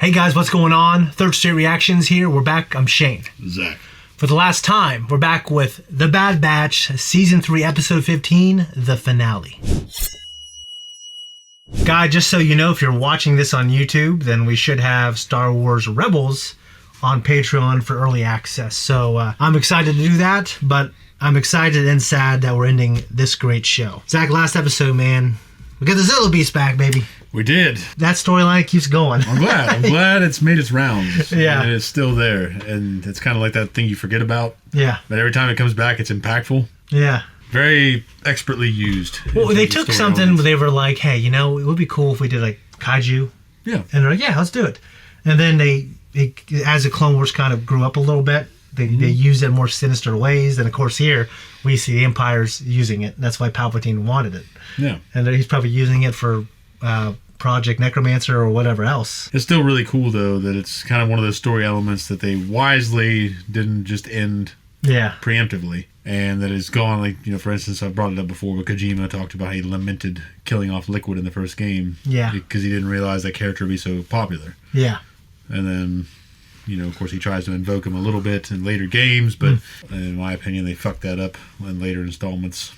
Hey guys, what's going on? Third Street Reactions here. We're back. I'm Shane. Zach. For the last time, we're back with The Bad Batch, Season 3, Episode 15, the finale. Guy, just so you know, if you're watching this on YouTube, then we should have Star Wars Rebels on Patreon for early access. So I'm excited to do that, but I'm excited and sad that we're ending this great show. Zach, last episode, man, we got the Zilla Beast back, baby. We did. That storyline keeps going. I'm glad it's made its rounds. Yeah. And it's still there. And it's kind of like that thing you forget about. Yeah. But every time it comes back, it's impactful. Yeah. Very expertly used. Well, they took something where they were like, hey, you know, it would be cool if we did like kaiju. Yeah. And they're like, yeah, let's do it. And then they as the Clone Wars kind of grew up a little bit, they used it in more sinister ways. And of course here, we see the Empire's using it. That's why Palpatine wanted it. Yeah. And he's probably using it for Project Necromancer or whatever else. It's still really cool, though, that it's kind of one of those story elements that they wisely didn't just end preemptively. And that it's gone, like, you know, for instance, I brought it up before, but Kojima talked about how he lamented killing off Liquid in the first game. Yeah. Because he didn't realize that character would be so popular. Yeah. And then, you know, of course, he tries to invoke him a little bit in later games, but in my opinion, they fucked that up in later installments.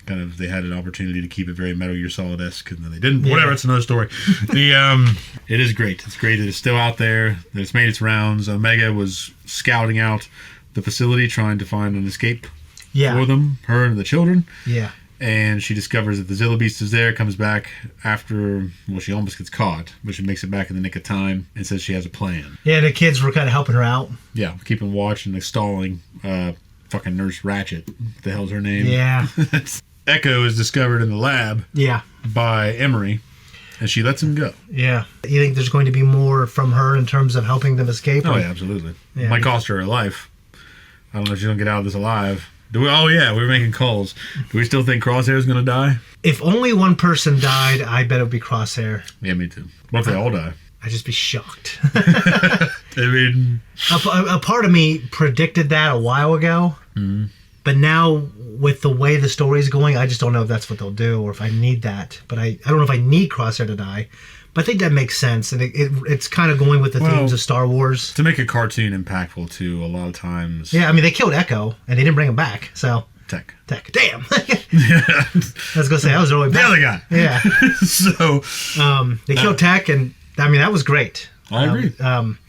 Kind of, they had an opportunity to keep it very Metal Gear Solid-esque, and then they didn't. Yeah. Whatever, it's another story. It is great. It's great that it's still out there, that it's made its rounds. Omega was scouting out the facility, trying to find an escape for them, her and the children. Yeah. And she discovers that the Zilla Beast is there, comes back after, well, she almost gets caught, but she makes it back in the nick of time and says she has a plan. Yeah, the kids were kind of helping her out. Yeah, keeping watch and stalling fucking Nurse Ratchet. What the hell's her name? Yeah. Echo is discovered in the lab by Emery, and she lets him go. Yeah. You think there's going to be more from her in terms of helping them escape? Oh, yeah, absolutely. Yeah. Might cost her her life. I don't know if she's going to get out of this alive. Oh, yeah, we were making calls. Do we still think Crosshair's going to die? If only one person died, I bet it would be Crosshair. Yeah, me too. What if they all die? I'd just be shocked. I mean... A part of me predicted that a while ago. Mm-hmm. But now, with the way the story is going, I just don't know if that's what they'll do or if I need that. But I don't know if I need Crosshair to die. But I think that makes sense. And it's kind of going with the themes of Star Wars. To make a cartoon impactful, too, a lot of times... Yeah, I mean, they killed Echo, and they didn't bring him back, so... Tech. Damn! I was going to say, that was really bad. The other guy. Yeah. So... they killed Tech, and, I mean, that was great. I agree.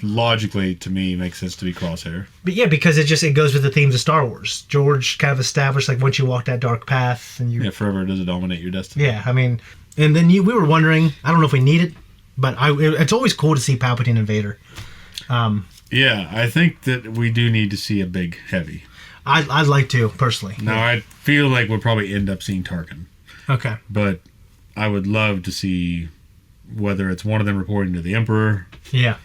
Logically, to me, it makes sense to be Crosshair. But yeah, because it goes with the themes of Star Wars. George kind of established, like, once you walk that dark path, and you... Yeah, forever does it dominate your destiny. Yeah, I mean... And then we were wondering, I don't know if we need it, but it's always cool to see Palpatine and Vader. Yeah, I think that we do need to see a big heavy. I'd like to, personally. Now, I feel like we'll probably end up seeing Tarkin. Okay. But I would love to see whether it's one of them reporting to the Emperor. Yeah.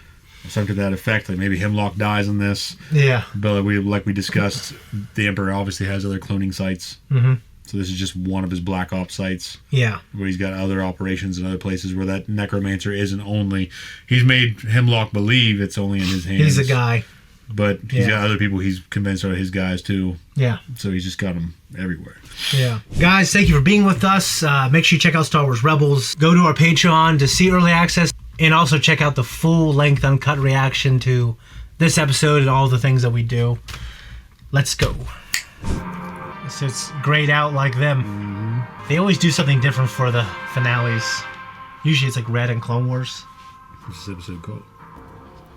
Or something to that effect. Like maybe Hemlock dies in this. Yeah. But like we discussed, the Emperor obviously has other cloning sites. Mm-hmm. So this is just one of his Black Ops sites. Yeah. Where he's got other operations in other places where that Necromancer isn't only... He's made Hemlock believe it's only in his hands. He's a guy. But he's got other people he's convinced are his guys too. Yeah. So he's just got them everywhere. Yeah. Guys, thank you for being with us. Make sure you check out Star Wars Rebels. Go to our Patreon to see early access. And also check out the full-length uncut reaction to this episode and all the things that we do. Let's go. So it's grayed out like them. Mm-hmm. They always do something different for the finales. Usually it's like red in Clone Wars. What's this episode called?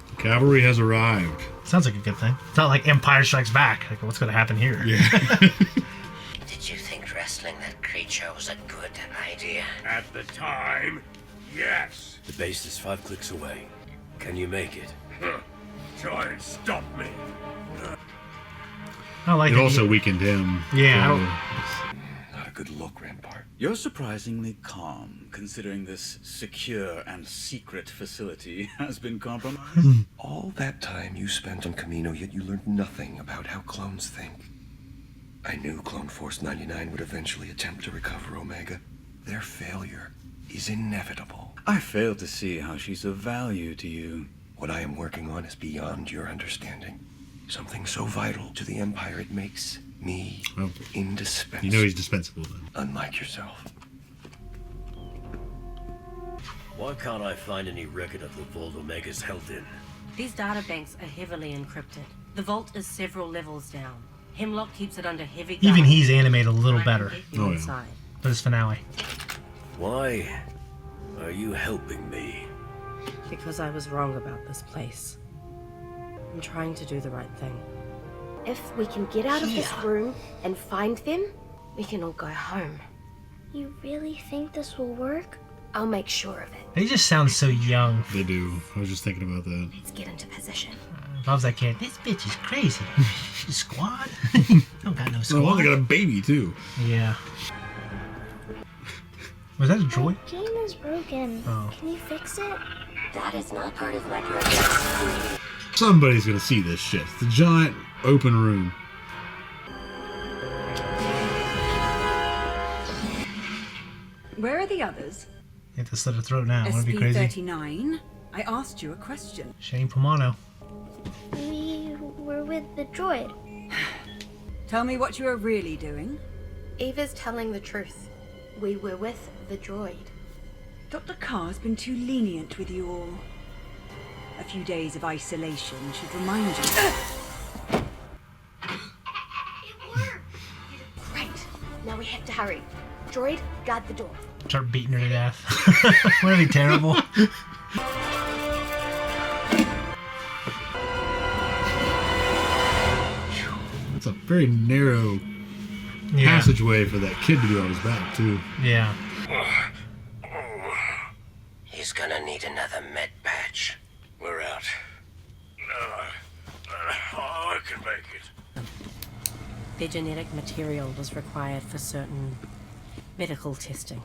The Calvery has arrived. Sounds like a good thing. It's not like Empire Strikes Back. Like, what's going to happen here? Yeah. Did you think wrestling that creature was a good idea? At the time, yes. The base is 5 clicks away. Can you make it? Try and stop me. I like it. Also weakened him. Yeah. Not a good look, Rampart. You're surprisingly calm, considering this secure and secret facility has been compromised. All that time you spent on Camino, yet you learned nothing about how clones think. I knew Clone Force 99 would eventually attempt to recover Omega. Their failure is inevitable. I fail to see how she's of value to you. What I am working on is beyond your understanding. Something so vital to the Empire it makes me indispensable. You know he's dispensable then. Unlike yourself. Why can't I find any record of the vault Omega's held in? These databanks are heavily encrypted. The vault is several levels down. Hemlock keeps it under heavy guard. Even he's animated a little better. Oh, yeah. Inside. For this finale. Why are you helping me? Because I was wrong about this place. I'm trying to do the right thing. If we can get out of this room and find them, we can all go home. You really think this will work? I'll make sure of it. They just sound so young. They do. I was just thinking about that. Let's get into position. If I was that kid, this bitch is crazy. Squad? Don't got no squad. Well, they got a baby, too. Yeah. Was that a droid? The game is broken. Oh. Can you fix it? That is not part of my purpose. Somebody's gonna see this shit. It's a giant open room. Where are the others? You have to slit her throat now. Wouldn't it be crazy? SP-39. I asked you a question. Shane Pomano. We were with the droid. Tell me what you are really doing. Eva's telling the truth. We were with the droid. Dr. Carr's been too lenient with you all. A few days of isolation should remind you. It worked! Great. Now we have to hurry. Droid, guard the door. Start beating her to death. Wouldn't it be terrible? It's a very narrow passageway for that kid to be on his back, too. Yeah. He's gonna need another med patch. We're out. I can make it. Their genetic material was required for certain medical testing.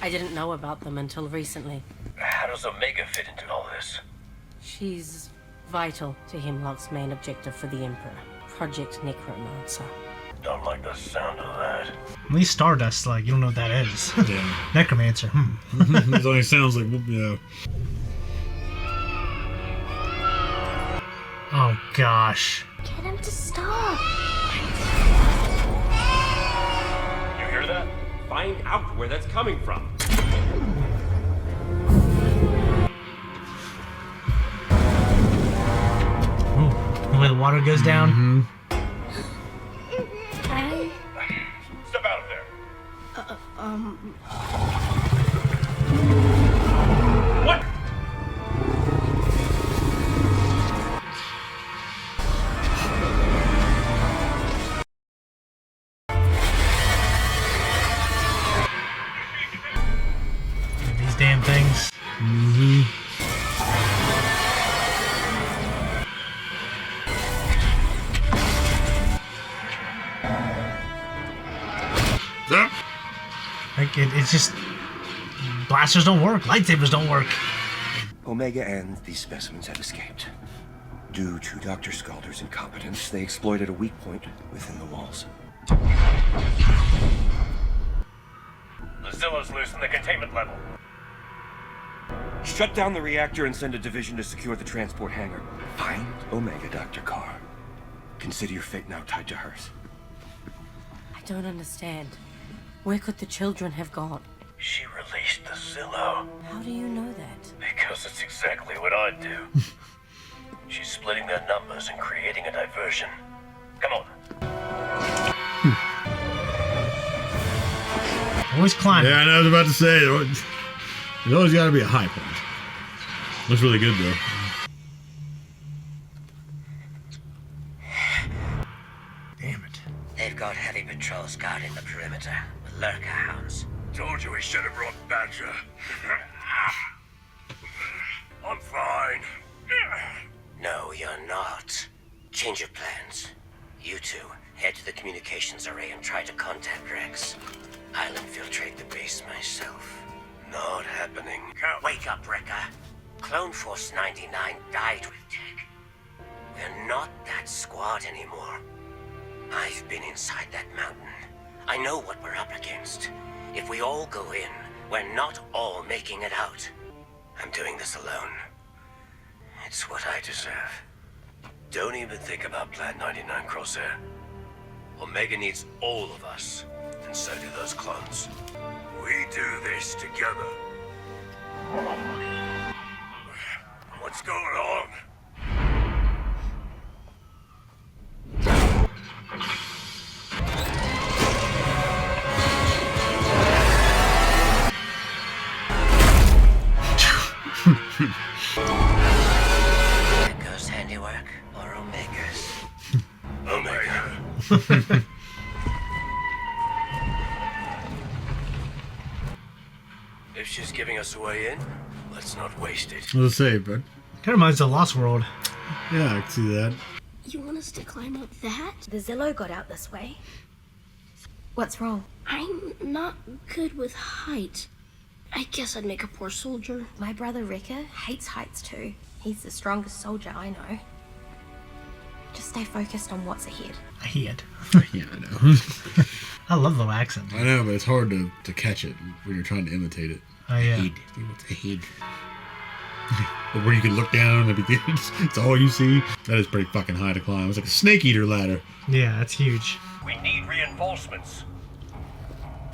I didn't know about them until recently. How does Omega fit into all this? She's vital to Hemlock's main objective for the Emperor, Project Necromancer. Don't like the sound of that. At least Stardust, like, you don't know what that is. Yeah. Necromancer. It only sounds like, you know. Oh, gosh. Get him to stop. You hear that? Find out where that's coming from. Ooh, the way the water goes down. Step out of there. What? These damn things. Like, it's just... Blasters don't work. Lightsabers don't work. Omega and these specimens have escaped. Due to Dr. Scalder's incompetence, they exploited a weak point within the walls. The Zillow's loose in the containment level. Shut down the reactor and send a division to secure the transport hangar. Find Omega, Dr. Carr. Consider your fate now tied to hers. I don't understand. Where could the children have gone? She released the Zillow. How do you know that? Because it's exactly what I'd do. She's splitting their numbers and creating a diversion. Come on. Always climbing. Yeah, I know, I was about to say, there's always got to be a high point. Looks really good, though. Damn it. They've got heavy patrols guarding the perimeter with lurker hounds. Told you we should have brought Badger. I'm fine. No, you're not. Change your plans. You two, head to the communications array and try to contact Rex. I'll infiltrate the base myself. Not happening. Wake up, Wrecker. Clone Force 99 died with tech. We're not that squad anymore. I've been inside that mountain. I know what we're up against. If we all go in, we're not all making it out. I'm doing this alone. It's what I deserve. Don't even think about Plan 99, Crosshair. Omega needs all of us, and so do those clones. We do this together. What's going on? Echo's handiwork or Omega's? Omega. If she's giving us a way in, let's not waste it. Let's say, but Kind of reminds me of Lost World. yeah, I can see that. You want us to climb up that? The Zillow got out this way. What's wrong? I'm not good with height. I guess I'd make a poor soldier. My brother Rekka hates heights too. He's the strongest soldier I know. Just stay focused on what's ahead. Ahead. Yeah, I know. I love the accent. I know, but it's hard to catch it when you're trying to imitate it. Oh, yeah. Ahead. What's ahead? Where you can look down and it's all you see. That is pretty fucking high to climb. It's like a snake eater ladder. Yeah, that's huge. We need reinforcements.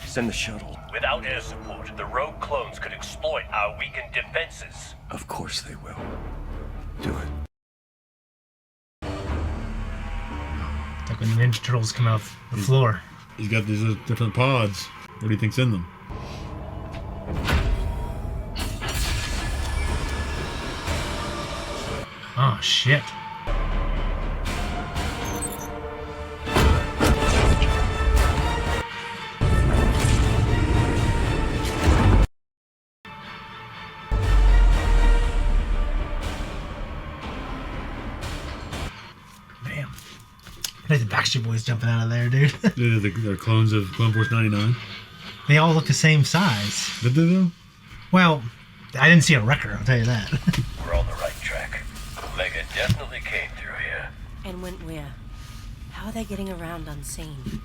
Send the shuttle. Without air support, the rogue clones could exploit our weakened defenses. Of course they will. Do it. Like when the Ninja Turtles come out the floor. He's got these different pods. What do you think's in them? Oh, shit. Damn. Like the Backstreet Boys jumping out of there, dude. They're clones of Clone Force 99. They all look the same size. Did they though? Well, I didn't see a wrecker, I'll tell you that. We're on the right track. Omega definitely came through here. And went where? How are they getting around unseen?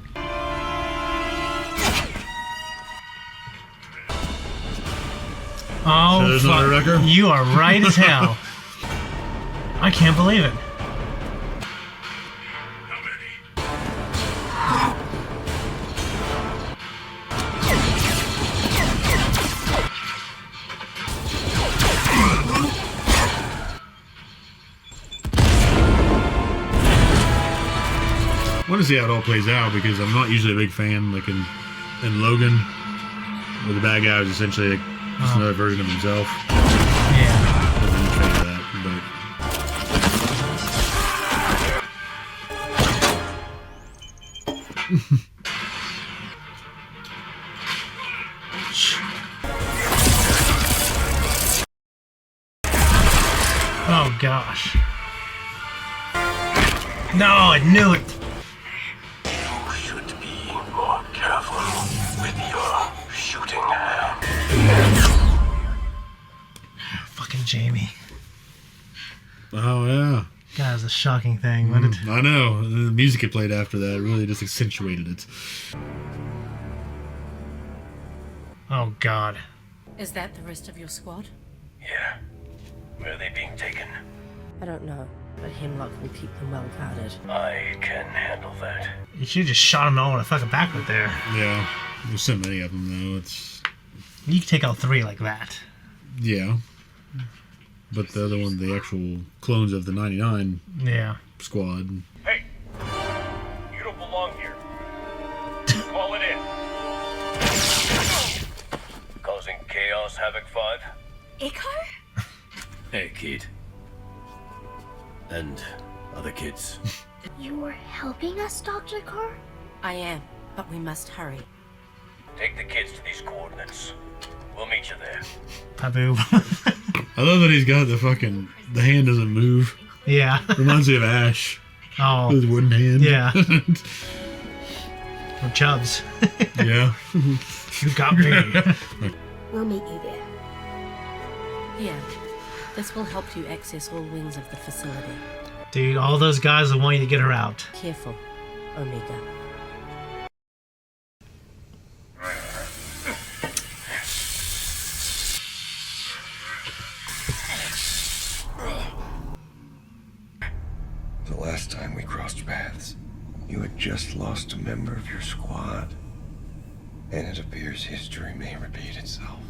Oh, So there's not a wrecker? You are right as hell. I can't believe it. I want to see how it all plays out because I'm not usually a big fan, like in Logan, where the bad guy was essentially like just another version of himself. Yeah. I wasn't a fan of that, Oh gosh. No, I knew it. You should be more careful with your shooting hand. Fucking Jamie. Oh yeah. That was a shocking thing, wasn't it? I know. The music it played after that really just accentuated it. Oh god. Is that the rest of your squad? Yeah. Where are they being taken? I don't know, but Hemlock will keep them well guarded. I can handle that. You should have just shot them all in the fucking back right there. Yeah. There's so many of them though. It's You can take out 3 like that. yeah. But the other one, the actual clones of the 99 Yeah. squad. Hey! You don't belong here. Call it in. Causing chaos, Havoc 5? Echo? Hey, kid. And other kids. You're helping us, Dr. Carr? I am, but we must hurry. Take the kids to these coordinates. We'll meet you there. Pabu. I love that he's got the hand doesn't move. Yeah. Reminds me of Ash. Oh. With his wooden hand. Yeah. Or Chubbs. Yeah. You got me. We'll meet you there. Here. This will help you access all wings of the facility. Dude, all those guys will want you to get her out. Careful, Omega. The last time we crossed paths, you had just lost a member of your squad. And it appears history may repeat itself.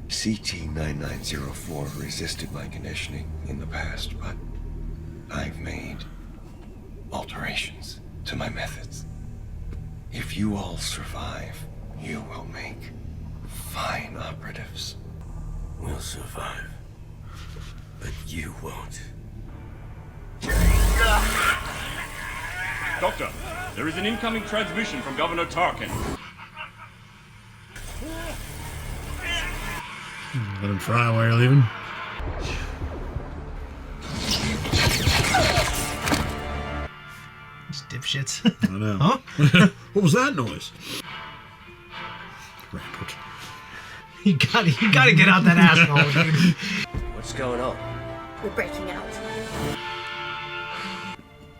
CT-9904 resisted my conditioning in the past, but I've made alterations to my methods. If you all survive, you will make fine operatives. We'll survive, but you won't. Doctor, there is an incoming transmission from Governor Tarkin. Let him fry while you're leaving. These dipshits. I know. Huh? What was that noise? Rampart. You gotta get out that asshole, dude. What's going on? We're breaking out.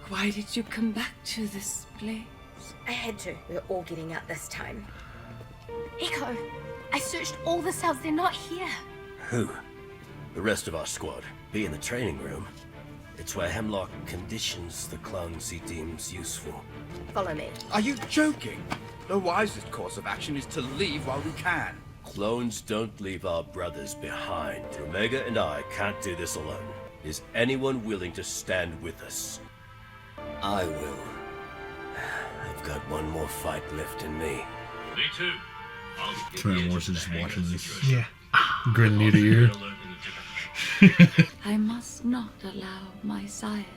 Why did you come back to this place? I had to. We're all getting out this time. Echo, I searched all the cells. They're not here. Who? The rest of our squad. Be in the training room. It's where Hemlock conditions the clones he deems useful. Follow me. Are you joking? The wisest course of action is to leave while we can. Clones don't leave our brothers behind. Omega and I can't do this alone. Is anyone willing to stand with us? I will. I've got one more fight left in me. Me too. Morse is just watching this. Yeah. Grin ear to ear. I must not allow my science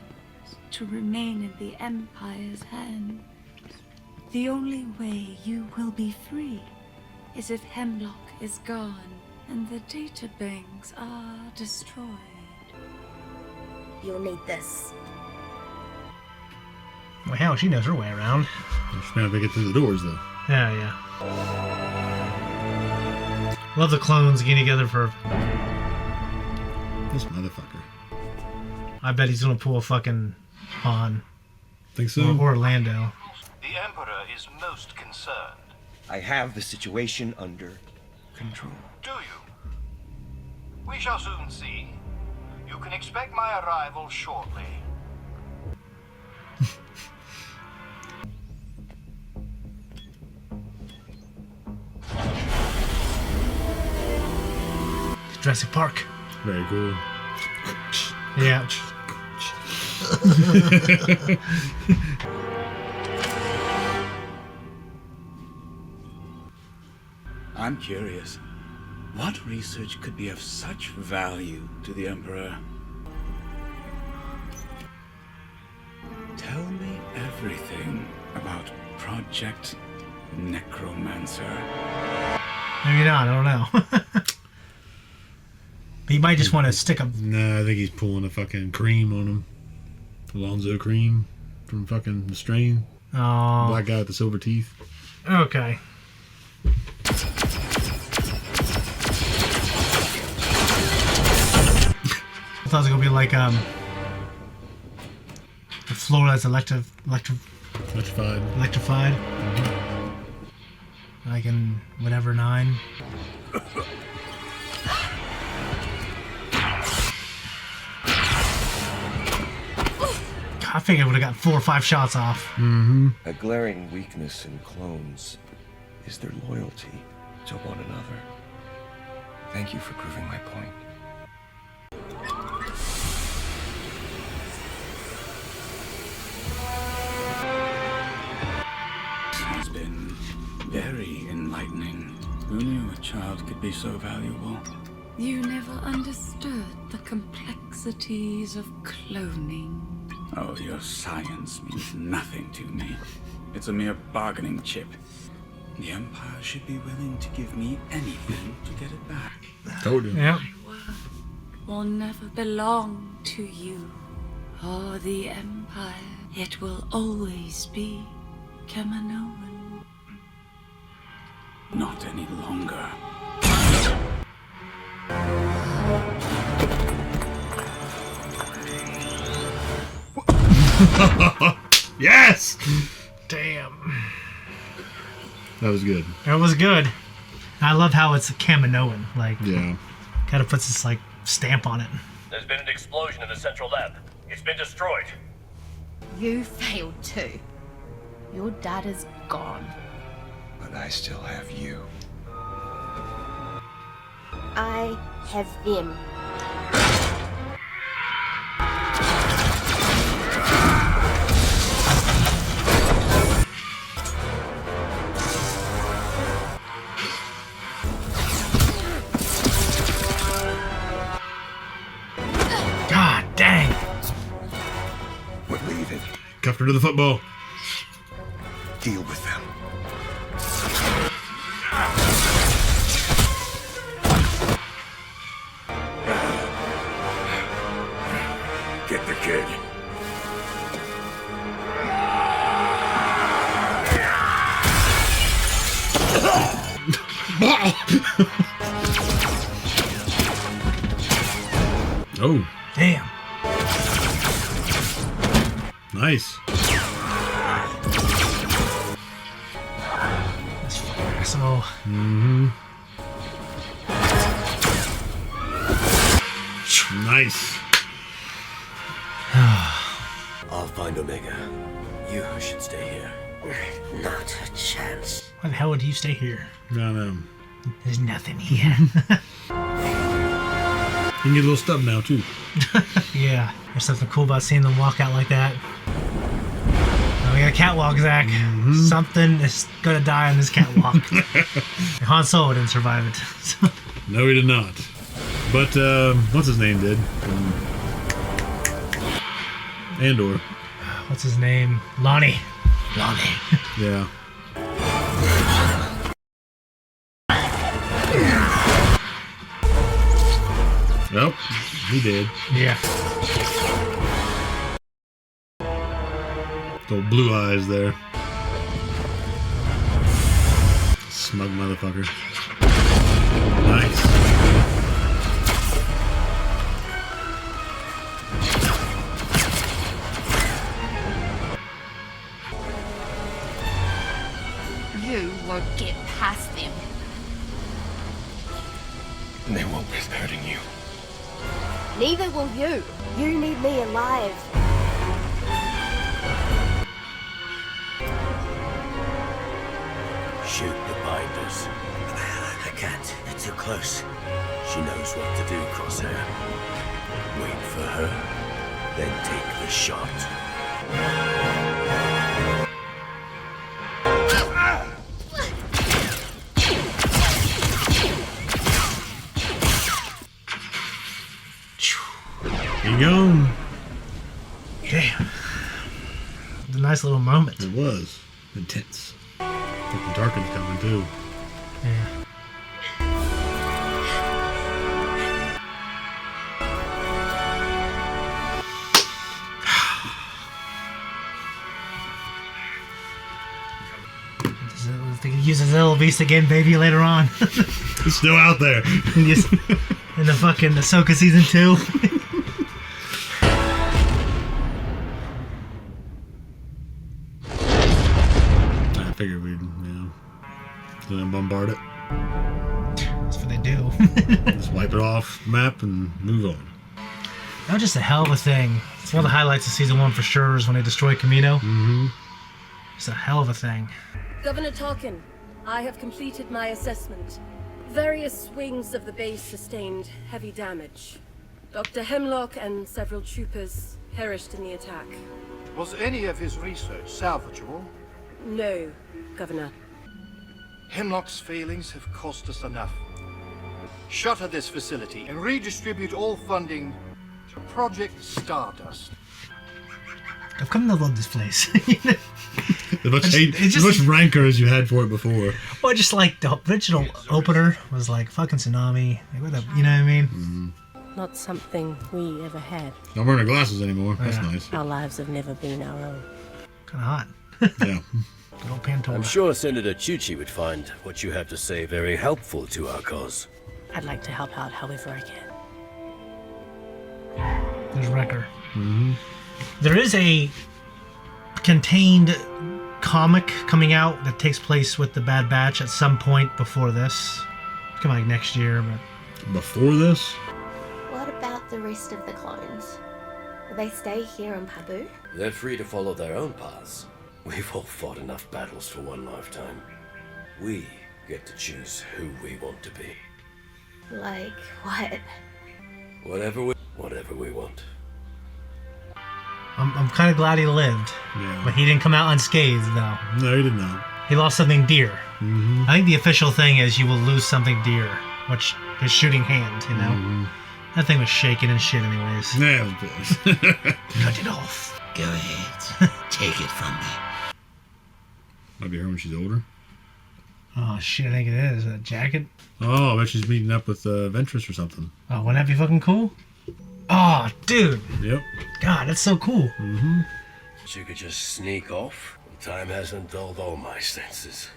to remain in the Empire's hands. The only way you will be free is if Hemlock is gone and the databanks are destroyed. You'll need this. Well, hell, she knows her way around. She's not to get through the doors, though. Yeah. Love the clones getting together for... This motherfucker. I bet he's gonna pull a fucking Han. Think so? Or Orlando. The Emperor is most concerned. I have the situation under control. Do you? We shall soon see. You can expect my arrival shortly. Jurassic Park. Very cool. Yeah. I'm curious. What research could be of such value to the Emperor? Tell me everything about Project Necromancer. Maybe not, I don't know. He might just want to stick a... Nah, I think he's pulling a fucking cream on him. Alonzo cream from fucking The Strain. Oh. Black guy with the silver teeth. Okay. I thought it was gonna be like the floor that's electrified. Mm-hmm. Like in whatever 9. I figured I would have got 4 or 5 shots off. Mm-hmm. A glaring weakness in clones is their loyalty to one another. Thank you for proving my point. This has been very enlightening. Who knew a child could be so valuable? You never understood the complexities of cloning. Oh, your science means nothing to me. It's a mere bargaining chip. The Empire should be willing to give me anything to get it back. Told you. Yeah. My work will never belong to you or the Empire. It will always be Kaminoan. Not any longer. Yes! Damn. That was good. That was good. I love how it's a Kaminoan. Like, yeah. Kind of puts this, like, stamp on it. There's been an explosion in the central lab. It's been destroyed. You failed too. Your data's gone. But I still have you. I have them. God dang. We're leaving. Cuffed her to the football. Deal with them. Get the kid. Oh, Damn. nice. This fucking asshole. Mm-hmm. Nice. I'll find Omega. You should stay here. Not a chance. Why the hell would you stay here? No. There's nothing here. You can get a little stub now, too. Yeah. There's something cool about seeing them walk out like that. Oh, we got a catwalk, Zach. Something is gonna die on this catwalk. Han Solo didn't survive it. No, he did not. But, what's his name did? Andor. What's his name? Lonnie. Yeah. Well, he did. Yeah. Those blue eyes there. Smug motherfucker. Nice. You won't get past them. They won't risk hurting you. Neither will you. You need me alive. Shoot the binders. I can't. They're too close. She knows what to do, Crosshair. Wait for her, then take the shot. There you go. Damn. It was a nice little moment. It was. Intense. Fucking Tarkin's coming, too. Yeah. They can use his little beast again, baby, later on. It's still out there. Just in the fucking Ahsoka season 2. I figured we'd, gonna bombard it. That's what they do. Just wipe it off the map and move on. That was just a hell of a thing. It's one of the highlights of season 1 for sure is when they destroy Camino. Mm-hmm. It's a hell of a thing. Governor Tarkin, I have completed my assessment. Various wings of the base sustained heavy damage. Dr. Hemlock and several troopers perished in the attack. Was any of his research salvageable? No, Governor. Hemlock's failings have cost us enough. Shutter this facility and redistribute all funding to Project Stardust. I've come to love this place. As much hate, as much rancor as you had for it before. Well, just like the original opener was like fucking tsunami. Like, what the, you know what I mean? Mm-hmm. Not something we ever had. Not wearing our glasses anymore. That's Yeah. nice. Our lives have never been our own. Kind of hot. Yeah. Good old Pandora. I'm sure Senator Chuchi would find what you have to say very helpful to our cause. I'd like to help out however I can. There's Wrecker. Mm-hmm. There is a contained comic coming out that takes place with the Bad Batch at some point before this. It's coming like next year, but Before this? What about the rest of the clones? Will they stay here on Pabu? They're free to follow their own paths. We've all fought enough battles for one lifetime. We get to choose who we want to be. Like what? Whatever we want. I'm kind of glad he lived. Yeah. But he didn't come out unscathed, though. No, he did not. He lost something dear. Mm-hmm. I think the official thing is you will lose something dear, which is shooting hand, you know? Mm-hmm. That thing was shaking and shit anyways. Yeah, it was bad. Cut it off. Go ahead. Take it from me. Might be her when she's older. Oh, shit, I think it is. A jacket? Oh, I bet she's meeting up with Ventress or something. Oh, wouldn't that be fucking cool? Oh, dude. Yep. God, that's so cool. Mm-hmm. But you could just sneak off. Time hasn't dulled all my senses.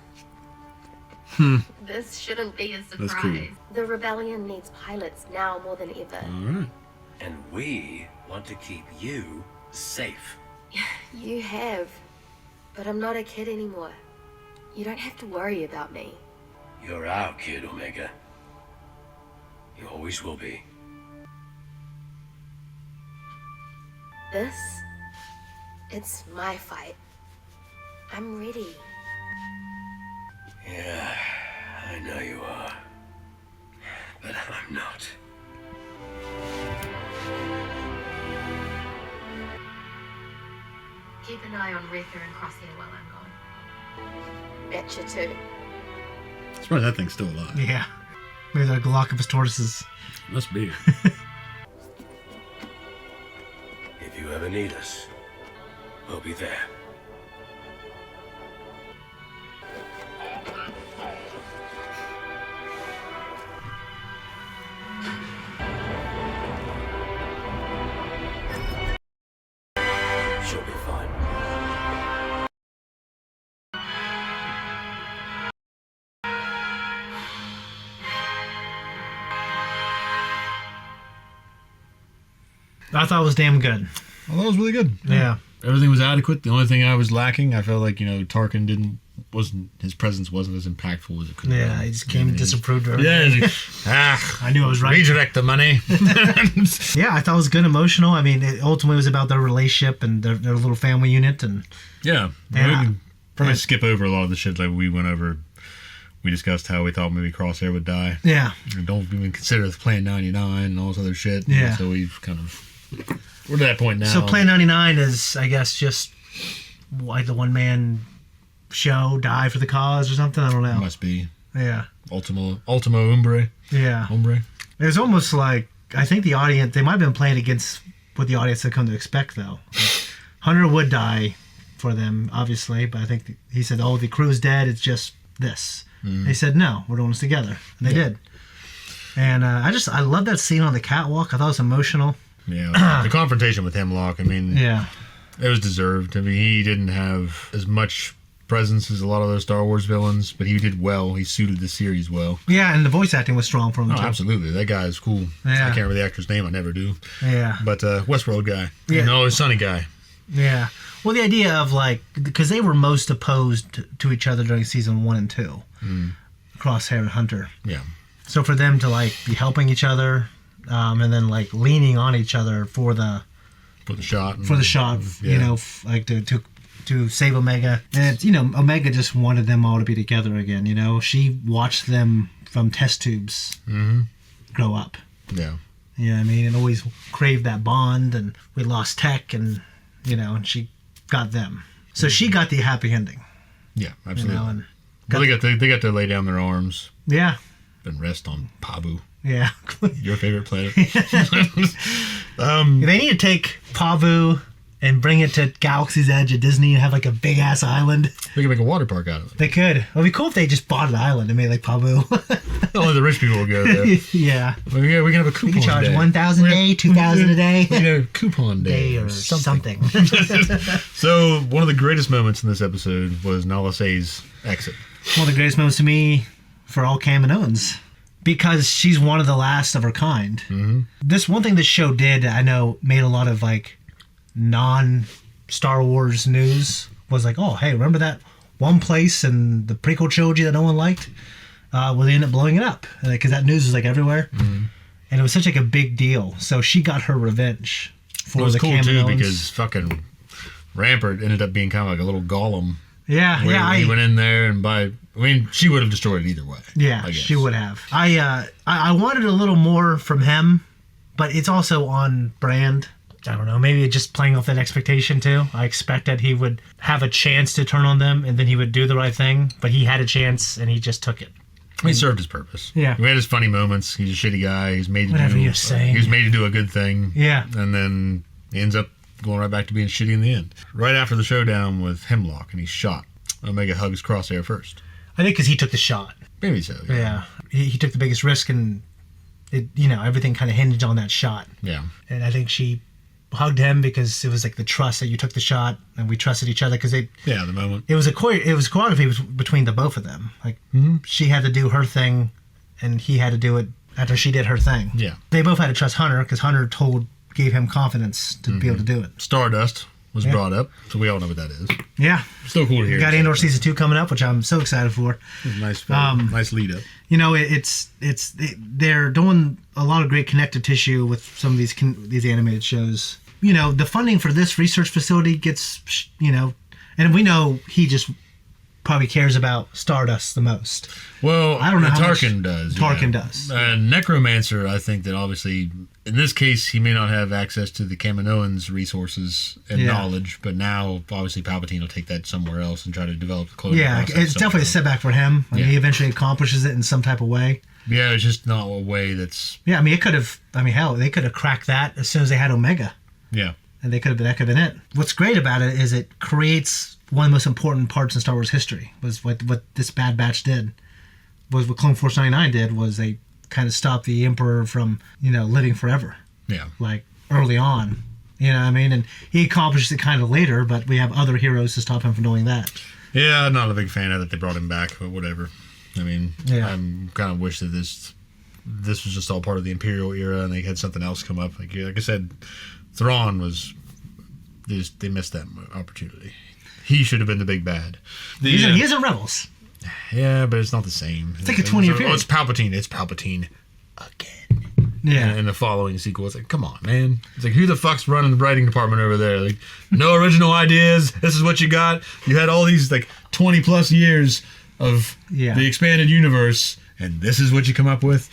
This shouldn't be a That's surprise. cool. The rebellion needs pilots now more than ever. All right. And we want to keep you safe. You have. But I'm not a kid anymore. You don't have to worry about me. You're our kid, Omega. You always will be. This? It's my fight. I'm ready. Yeah, I know you are. But I'm not. Keep an eye on Wrecker and Crosshair while I'm gone. Betcha too. Surprised that thing's still alive. Yeah. Maybe they're Galactus tortoises. Must be. If you ever need us, we'll be there. She'll be fine. I thought it was damn good. Well, that was really good. Yeah. Everything was adequate. The only thing I was lacking, I felt like, Tarkin his presence wasn't as impactful as it could have been. Yeah, he just came and disapproved of Yeah, everything. I knew I was right. Redirect the money. Yeah, I thought it was good, emotional. I mean, it ultimately was about their relationship and their little family unit. And yeah. We can probably skip over a lot of the shit like we went over. We discussed how we thought maybe Crosshair would die. Yeah. And don't even consider the Plan 99 and all this other shit. Yeah. So we've kind of... We're to that point now. So Plan 99 is, I guess, just like the one-man show, die for the cause or something? I don't know. Must be. Yeah. Ultimo Umbre. Yeah. Umbre. It was almost like, I think the audience, they might have been playing against what the audience had come to expect, though. Hunter would die for them, obviously, but I think he said, oh, the crew's dead, it's just this. They said, no, we're doing this together. And they did. And I love that scene on the catwalk. I thought it was emotional. Yeah, the confrontation with Hemlock, I mean, yeah, it was deserved. I mean, he didn't have as much presence as a lot of those Star Wars villains, but he did well. He suited the series well. Yeah, and the voice acting was strong for him, Oh, too. absolutely. That guy is cool. Yeah. I can't remember the actor's name. I never do. Yeah. But Westworld guy. Yeah. No, Sunny guy. Yeah. Well, the idea of, like, because they were most opposed to each other during season 1 and 2. Crosshair and Hunter. Yeah. So for them to, like, be helping each other... and then like leaning on each other for the shot, yeah. Like to save Omega. And it's, Omega just wanted them all to be together again. She watched them from test tubes grow up. Yeah, you know what I mean, and always craved that bond. And we lost Tech, and and she got them. So she got the happy ending. Yeah, absolutely. And they got to lay down their arms. Yeah, and rest on Pabu. Yeah. Your favorite planet. They need to take Pavu and bring it to Galaxy's Edge at Disney and have like a big ass island. They could make a water park out of it. They could. It would be cool if they just bought an island and made like Pavu. Only the rich people will go there. Yeah. Well, yeah, we can have a coupon. We can charge day. 1,000 a day, 2,000 a day. We can have a coupon day or something. So one of the greatest moments in this episode was Nala Se's exit. One of the greatest moments to me for all Kaminoans. Because she's one of the last of her kind. Mm-hmm. This one thing this show did, I know, made a lot of like non-Star Wars news. Was like, oh, hey, remember that one place in the prequel trilogy that no one liked? Well, they ended up blowing it up because that news was like everywhere, and it was such like a big deal. So she got her revenge for it was the cool Kaminoans. too because fucking Rampart ended up being kind of like a little Gollum. Yeah, Where he went in there and she would have destroyed it either way. Yeah, she would have. I wanted a little more from him, but it's also on brand. I don't know, maybe just playing off that expectation too. I expected he would have a chance to turn on them and then he would do the right thing, but he had a chance and he just took it. He served his purpose. Yeah. He had his funny moments. He's a shitty guy. He's made to Whatever you're saying. He was made to do a good thing. Yeah. And then he ends up going right back to being shitty in the end. Right after the showdown with Hemlock and he's shot, Omega hugs Crosshair first. I think because he took the shot. Maybe so. Yeah. He took the biggest risk and everything kind of hinged on that shot. Yeah. And I think she hugged him because it was like the trust that you took the shot and we trusted each other because the moment it was choreography between the both of them. Like she had to do her thing and he had to do it after she did her thing. Yeah, they both had to trust Hunter because Hunter gave him confidence to be able to do it. Stardust was brought up, so we all know what that is. Yeah, still cool to hear. We got Andor season 2 coming up, which I'm so excited for. Nice lead up. They're doing a lot of great connective tissue with some of these animated shows. The funding for this research facility gets, and we know he just probably cares about Stardust the most. Well, I don't know how Tarkin much does. Tarkin does. Necromancer, I think that obviously, in this case, he may not have access to the Kaminoans' resources and knowledge, but now, obviously, Palpatine will take that somewhere else and try to develop the cloning process. It's definitely a setback for him. He eventually accomplishes it in some type of way. Yeah, it's just not a way that's... Yeah, they could have cracked that as soon as they had Omega. Yeah. And that could have been it. What's great about it is it creates one of the most important parts in Star Wars history. Was what this Bad Batch did. Was what Clone Force 99 did. Was they kind of stopped the Emperor from living forever. Yeah. Like early on. You know what I mean? And he accomplished it kind of later, but we have other heroes to stop him from doing that. Yeah, I'm not a big fan of that they brought him back, but whatever. I mean, I'm kind of wish that this was just all part of the Imperial era and they had something else come up. Like I said, Thrawn they missed that opportunity. He should have been the big bad. He is in Rebels. Yeah, but it's not the same. It's like a 20-year period. It's Palpatine. It's Palpatine again. Yeah. And the following sequel, it's like, come on, man. It's like, who the fuck's running the writing department over there? Like, no original ideas. This is what you got. You had all these, 20 plus years of the expanded universe, and this is what you come up with.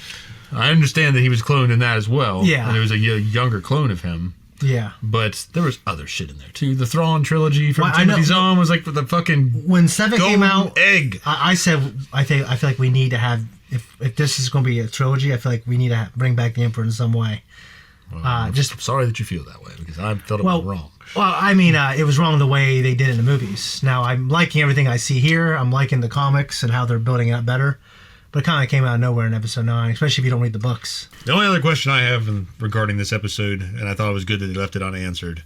I understand that he was cloned in that as well. Yeah. And there was a younger clone of him. Yeah. But there was other shit in there, too. The Thrawn trilogy from Timothy Zahn was like the fucking when 7 came out, egg. I said, I feel like we need to have, if this is going to be a trilogy, I feel like we need to bring back the Emperor in some way. Well, I'm sorry that you feel that way, because I felt it was wrong. Well, I mean, it was wrong the way they did it in the movies. Now, I'm liking everything I see here. I'm liking the comics and how they're building it up better. But it kind of came out of nowhere in episode 9, especially if you don't read the books. The only other question I have regarding this episode, and I thought it was good that they left it unanswered,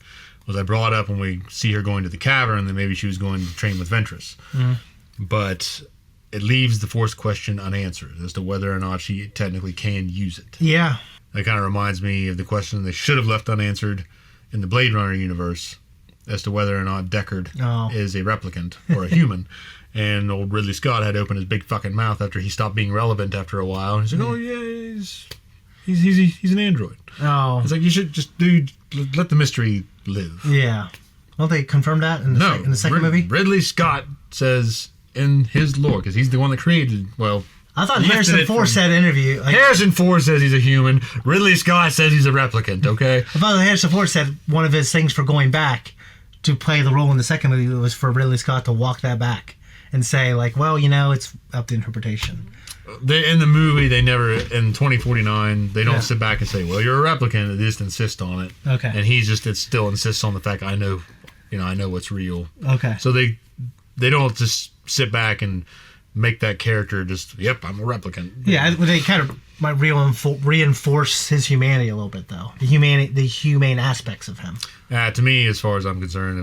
was I brought up when we see her going to the cavern that maybe she was going to train with Ventress. Mm-hmm. But it leaves the Force question unanswered as to whether or not she technically can use it. Yeah. That kind of reminds me of the question they should have left unanswered in the Blade Runner universe as to whether or not Deckard is a replicant or a human. And old Ridley Scott had to open his big fucking mouth after he stopped being relevant after a while. He's like, oh yeah, he's an android. Oh. It's like, you should just let the mystery live. Yeah. Well, they confirmed that in the second movie? Ridley Scott says in his lore, because he's the one that created, I thought Harrison Ford said in an interview. Harrison Ford says he's a human. Ridley Scott says he's a replicant, okay? I thought Harrison Ford said one of his things for going back to play the role in the second movie was for Ridley Scott to walk that back and say, it's up to interpretation. In the movie, they never, in 2049, they don't sit back and say, well, you're a replicant. They just insist on it. Okay. And it still insists on the fact, I know what's real. Okay. So they don't just sit back and make that character just, yep, I'm a replicant. Yeah, they kind of might reinforce his humanity a little bit, though. The humane aspects of him. To me, as far as I'm concerned,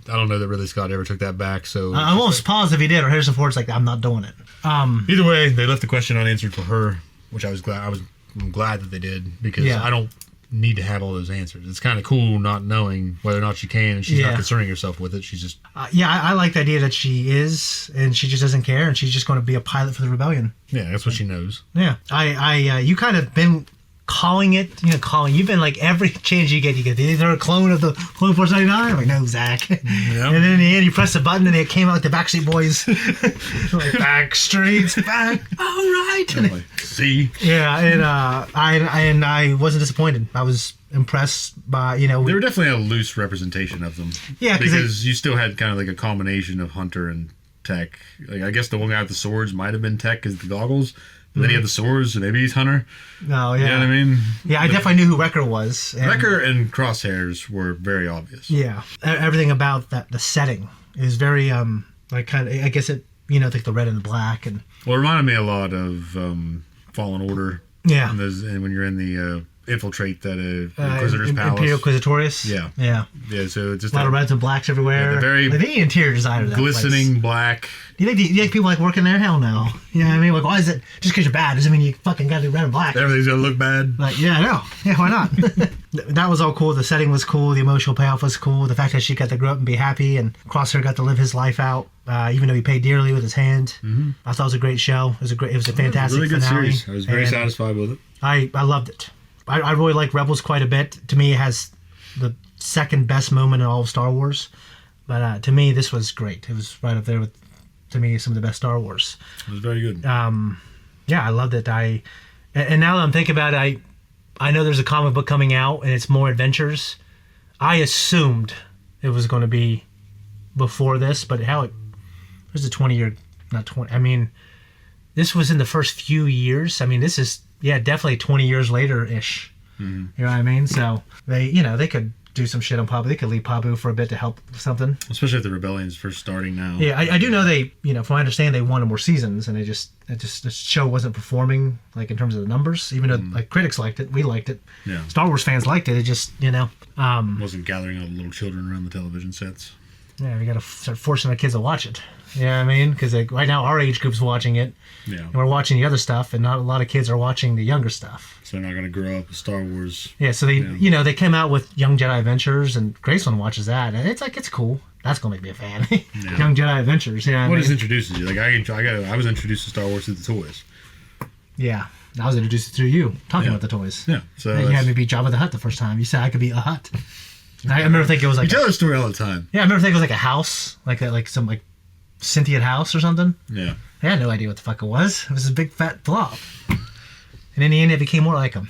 I don't know that Ridley Scott ever took that back. So I'm almost positive he did, or Harrison Ford's like, I'm not doing it. Either way, they left the question unanswered for her, which I'm glad that they did, because I don't need to have all those answers. It's kind of cool not knowing whether or not she can, and she's not concerning herself with it. She's just I like the idea that she is, and she just doesn't care, and she's just going to be a pilot for the rebellion. Yeah, that's what she knows. Yeah, you kind of been calling it, you've been like every chance you get, they're a clone of the Clone Force 99. I'm like, no, Zach. Yep. And then in the end, you press the button and it came out like the Backstreet Boys. Like, Backstreet's back. All right. Like, see? Yeah, and I wasn't disappointed. I was impressed by, They were definitely a loose representation of them. Yeah, because you still had kind of like a combination of Hunter and Tech. Like, I guess the one guy with the swords might have been Tech because the goggles. And then he had the swords, so maybe he's Hunter. No, yeah. You know what I mean? Yeah, I definitely knew who Wrecker was. Wrecker and Crosshairs were very obvious. Yeah. Everything about the setting is very, like, kind of, I guess it, like the red and the black. And Well, it reminded me a lot of Fallen Order. Yeah. And when you're in the Infiltrate, that Inquisitor's Palace. Imperial Inquisitorius. Yeah. Yeah. Yeah, so just a lot of reds and blacks everywhere. Yeah, the very the interior design of that glistening place. black. Do you think people like working there? Hell no. You know what I mean? Like, why is it just because you're bad doesn't mean you fucking gotta do red and black? Everything's gonna look bad. Like, yeah, I know. Yeah, why not? That was all cool. The setting was cool. The emotional payoff was cool. The fact that she got to grow up and be happy, and Crosshair got to live his life out, even though he paid dearly with his hand. Mm-hmm. I thought it was a great show. It was a fantastic really good finale. series. I was very satisfied with it. I loved it. I really like Rebels quite a bit. To me, it has the second best moment in all of Star Wars. But to me, this was great. It was right up there with, to me, some of the best Star Wars. It was very good. Yeah, I loved it. And now that I'm thinking about it, I know there's a comic book coming out and it's more adventures. I assumed it was going to be before this, but there's a 20-year, not 20. I mean, this was in the first few years. I mean, this is, definitely 20 years later-ish. Mm-hmm. You know what I mean? So they could do some shit on Pabu. They could leave Pabu for a bit to help something. Especially if the rebellion's first starting now. Yeah, I do know they, from what I understand, they wanted more seasons, and the show wasn't performing, like, in terms of the numbers, even though, like, critics liked it, we liked it. Yeah. Star Wars fans liked it, it just, wasn't gathering all the little children around the television sets. Yeah, we gotta start forcing our kids to watch it. You know what I mean? Because right now our age group's watching it. Yeah. And we're watching the other stuff, and not a lot of kids are watching the younger stuff. So they're not going to grow up with Star Wars. Yeah, so they came out with Young Jedi Adventures, and Graceland watches that, and it's like, it's cool. That's going to make me a fan. Yeah. Young Jedi Adventures, you know what I mean? Just introduces you? Like, I was introduced to Star Wars through the toys. Yeah. I was introduced through you, talking about the toys. Yeah. So you had me beat Jabba the Hutt the first time. You said I could be a Hutt. I remember thinking it was like... You tell that story all the time. Yeah, I remember thinking it was like a house, like some like sentient house or something. Yeah. I had no idea what the fuck it was. It was a big fat blob. And in the end, it became more like him.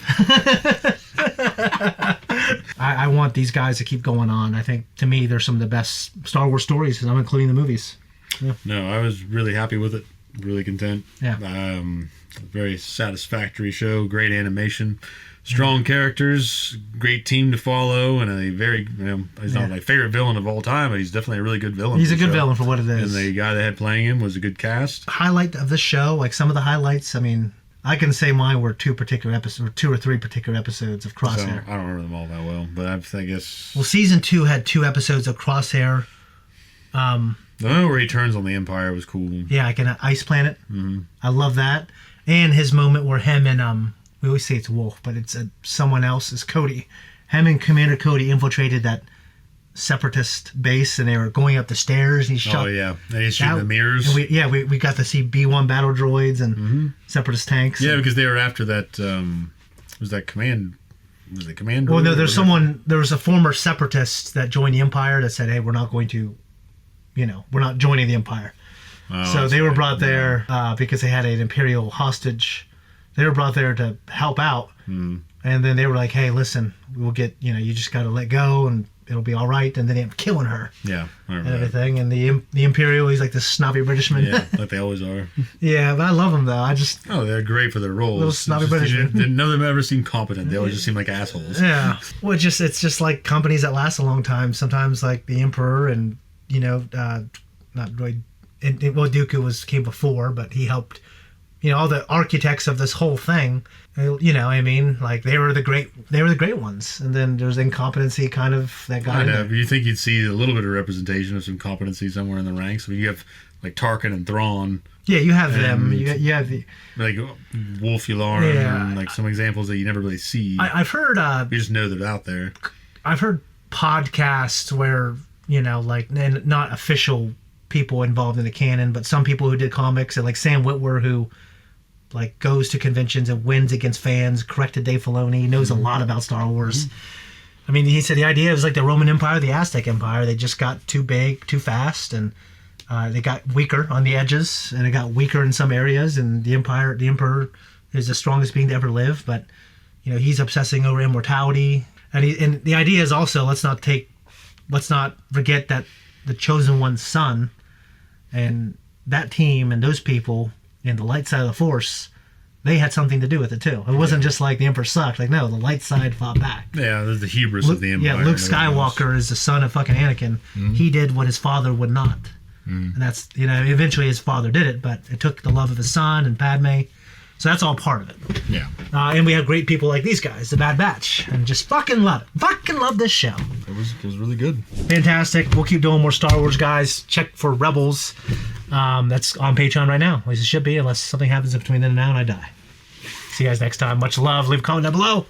I want these guys to keep going on. I think, to me, they're some of the best Star Wars stories, and I'm including the movies. Yeah. No, I was really happy with it. Really content. Yeah. Very satisfactory show. Great animation. Strong characters, great team to follow, and a very, he's not my favorite villain of all time, but he's definitely a really good villain. He's a good villain for what it is. And the guy they had playing him was a good cast. Highlight of the show, like some of the highlights, I mean, I can say mine were two or three particular episodes of Crosshair. So, I don't remember them all that well, but I guess... Well, season 2 had 2 episodes of Crosshair. The one where he turns on the Empire was cool. Yeah, like in an ice planet. Mm-hmm. I love that. And his moment where him and... we always say it's Wolf, but it's someone else. It's Cody. Him and Commander Cody infiltrated that separatist base, and they were going up the stairs. And he shot. Oh yeah, and he's shooting the mirrors. And we got to see B-1 battle droids and separatist tanks. Yeah, because they were after that. Was that command? Was it command? Well, no. There was a former separatist that joined the Empire that said, "Hey, we're not going to, we're not joining the Empire." Oh, so they were brought there because they had an Imperial hostage. They were brought there to help out, and then they were like, "Hey, listen, we'll get you just got to let go, and it'll be all right." And then they ended up killing her, and everything. And the Imperial, he's like this snobby Britishman, like they always are. Yeah, but I love them though. They're great for their roles. Little snobby Britishman. None of them ever seem competent. They always just seem like assholes. Yeah, well, it's just like companies that last a long time. Sometimes like the Emperor, and not Droid. Well, Dooku came before, but he helped. All the architects of this whole thing, I mean, like they were the great ones, and then there's incompetency kind of that got in there. You think you'd see a little bit of representation of some competency somewhere in the ranks? I mean, you have like Tarkin and Thrawn. Yeah, you have them. You have the like Wolf Yularen, and like some examples that you never really see. I've heard. You just know they're out there. I've heard podcasts where and not official people involved in the canon, but some people who did comics, and like Sam Witwer, who like goes to conventions and wins against fans, corrected Dave Filoni, knows a lot about Star Wars. I mean, he said the idea was like the Roman Empire, the Aztec Empire. They just got too big, too fast, and they got weaker on the edges, and it got weaker in some areas. And the Emperor is the strongest being to ever live, but he's obsessing over immortality. And the idea is also let's not forget that the Chosen One's son and that team and those people and the light side of the Force, they had something to do with it too. It wasn't just like the Emperor sucked. Like, no, the light side fought back. Yeah, there's the hubris of the Empire. Yeah, Luke Skywalker is the son of fucking Anakin. He did what his father would not. And that's, eventually his father did it, but it took the love of his son and Padme. So that's all part of it. Yeah. And we have great people like these guys, the Bad Batch, and just fucking love it. Fucking love this show. It was really good. Fantastic. We'll keep doing more Star Wars, guys. Check for Rebels. That's on Patreon right now. At least it should be, unless something happens between then and now and I die. See you guys next time. Much love. Leave a comment down below.